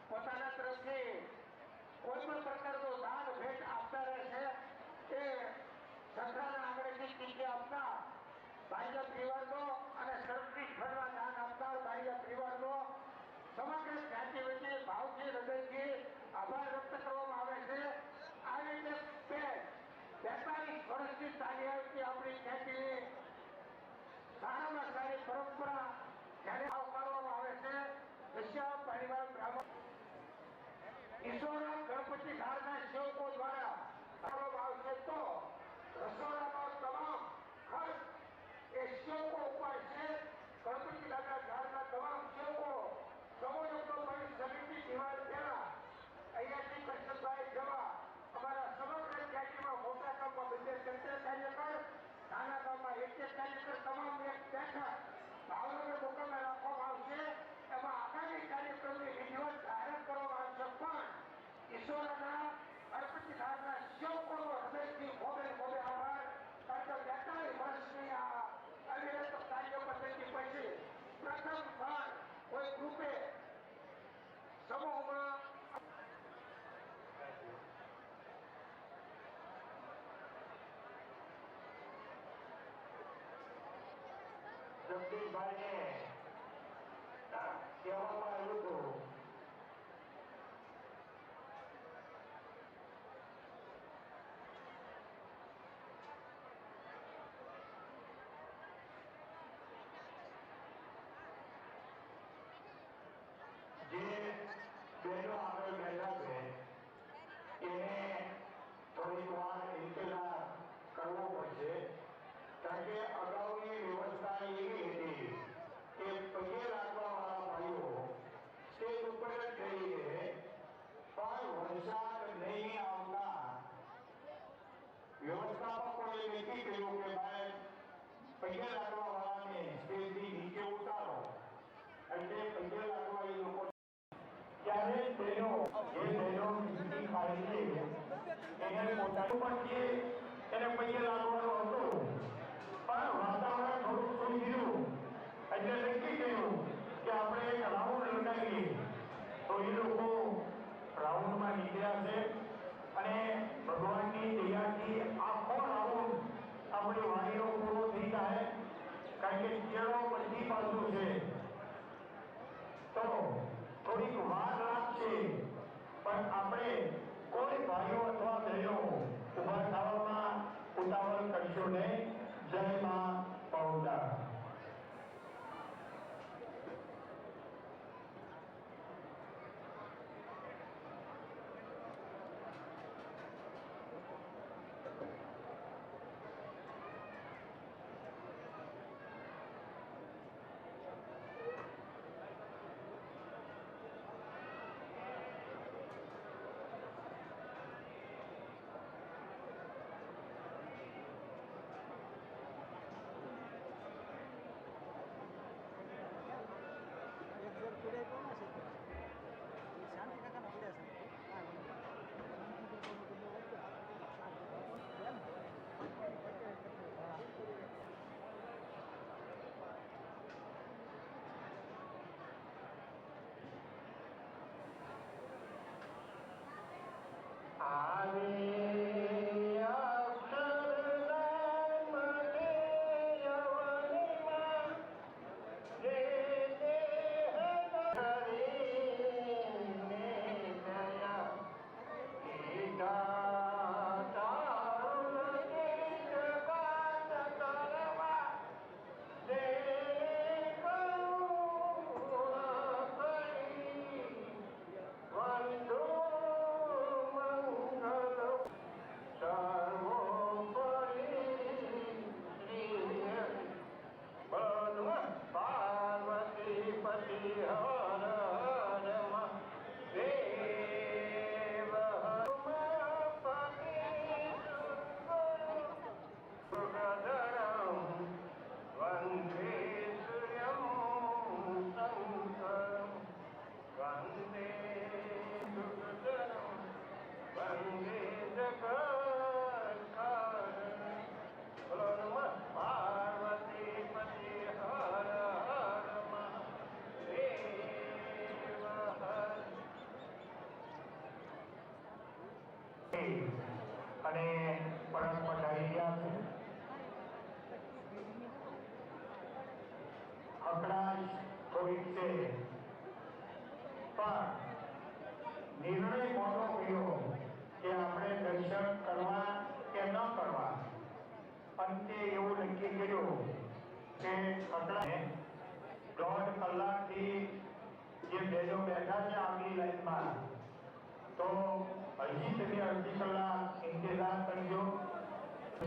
પોતાના તરફથી કોઈ પણ પ્રકારનો દાન ભેટ આપતા રહે છે એ સંસ્થાના આંગણેથી કીર્તિ આપતા બાહ્ય પરિવારનો અને સરસ્વતી ફળના દાન આપનાર બાહ્ય પરિવારનો સમગ્ર જ્ઞાતિ વચ્ચે ભાવથી હૃદયથી આભાર વ્યક્ત કરવામાં આવે છે. આવી રીતે 42 વર્ષથી ચાલી આવતી આપણી જ્ઞાતિની સારામાં સારી પરંપરા જ્યારે આવકારવામાં આવે છે. વિશ્વ પરિવાર બ્રાહ્મણ ઈશ્વર ગણપતિ ધારના સેવકો દ્વારા કરવામાં આવશે તો રસોડાનો તમામ ખર્ચ એ સેવકો ઉપર છે. ગણપતિ દાદા ધારના તમામ સેવકો સમૂહનો સમિતિ દિવાળી પહેલા અહીંયાથી કૃષ્ણભાઈ જવા અમારા સમગ્ર જ્ઞાતિમાં મોટા ગામમાં 273 કાર્યકર, નાના ગામમાં 1 કાર્યકર તમામ એક બેઠક ભાવનગર મુકામે રાખવામાં આવશે. એમાં આગામી કાર્યક્રમની વિધિવત જાહેરાત કરવામાં આવશે. પણ ઈશ્વરના ગણપતિ ધારના સેવકોનો હૃદયથી ખોબે ખોબે આભાર. કારણ કે 42 વર્ષની આ અવિરત કાર્ય પદ્ધતિ પછી પ્રથમ વાર કોઈ ગ્રુપે સમૂહમાં જગદીશભાઈને કહેવામાં આવ્યું હતું જે બહેનો આગળ બેઠા છે એને થોડીક વાર ઇંતજાર કરવો પડશે. કારણ કે અગાઉની વ્યવસ્થા એવી હતી કે પગે લાગવાવાળા ભાઈઓ સ્ટેજ ઉપર જ જઈએ પણ વરસાદ નહીં આવતા વ્યવસ્થાપકોએ નક્કી કર્યું કે ભાઈ પગે લાગવાવાળાને સ્ટેજથી નીચે ઉતારો. એટલે પગે લાગવા એ લોકો ત્યારે બહેનો જે બહેનો મીઠી ખાઈ છે એને પોતાનું પછી એને પગે લાગવાનું હતું પણ વાતાવરણ થોડું સુધર્યું એટલે નક્કી કર્યું કે આપણે એક રાઉન્ડ લગાવીએ. તો એ લોકો રાઉન્ડમાં નીકળ્યા છે અને ભગવાનની દયાથી આખો રાઉન્ડ આપણી વાણીઓ પૂરો થઈ જાય. કારણ કે કેળો બધી બાજુ છે તો થોડીક વાર લાગશે પણ આપણે કોઈ ભાઈઓ અથવા બહેનો ઉભા થવામાં ઉતાવળ કરી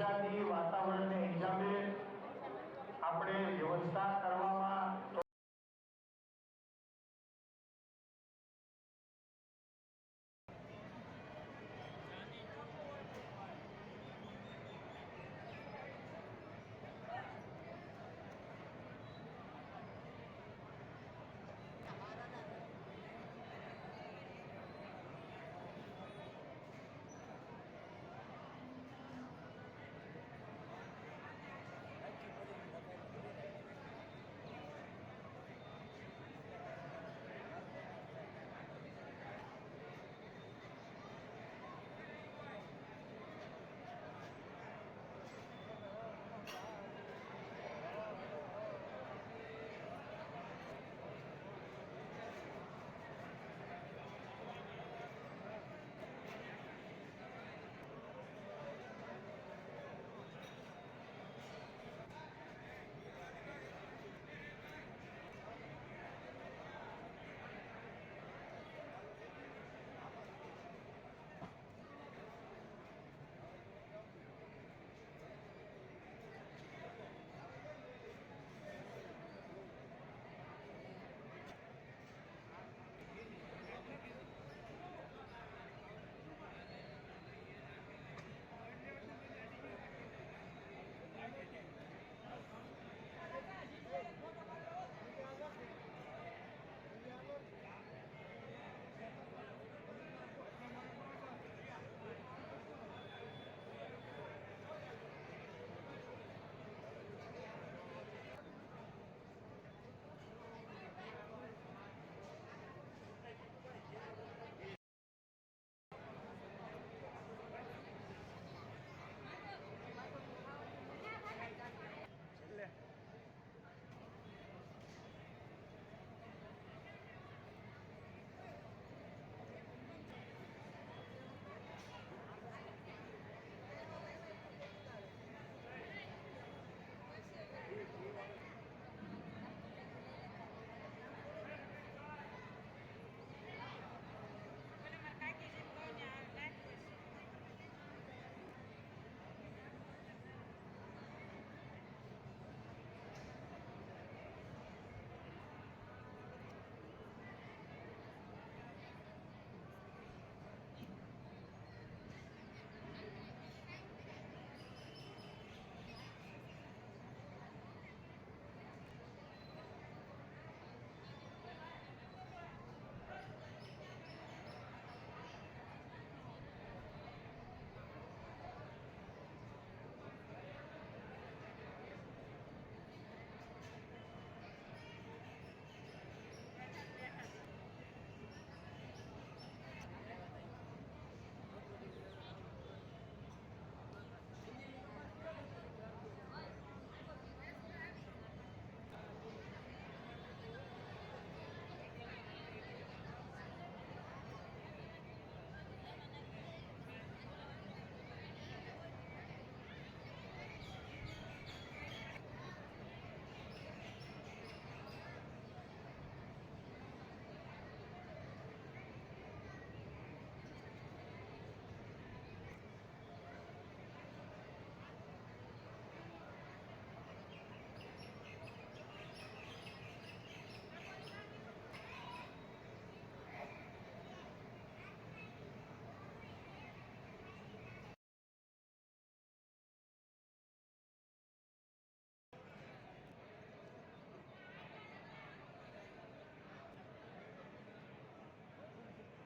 વરસાદી વાતાવરણને હિસાબે આપણે વ્યવસ્થા કરવા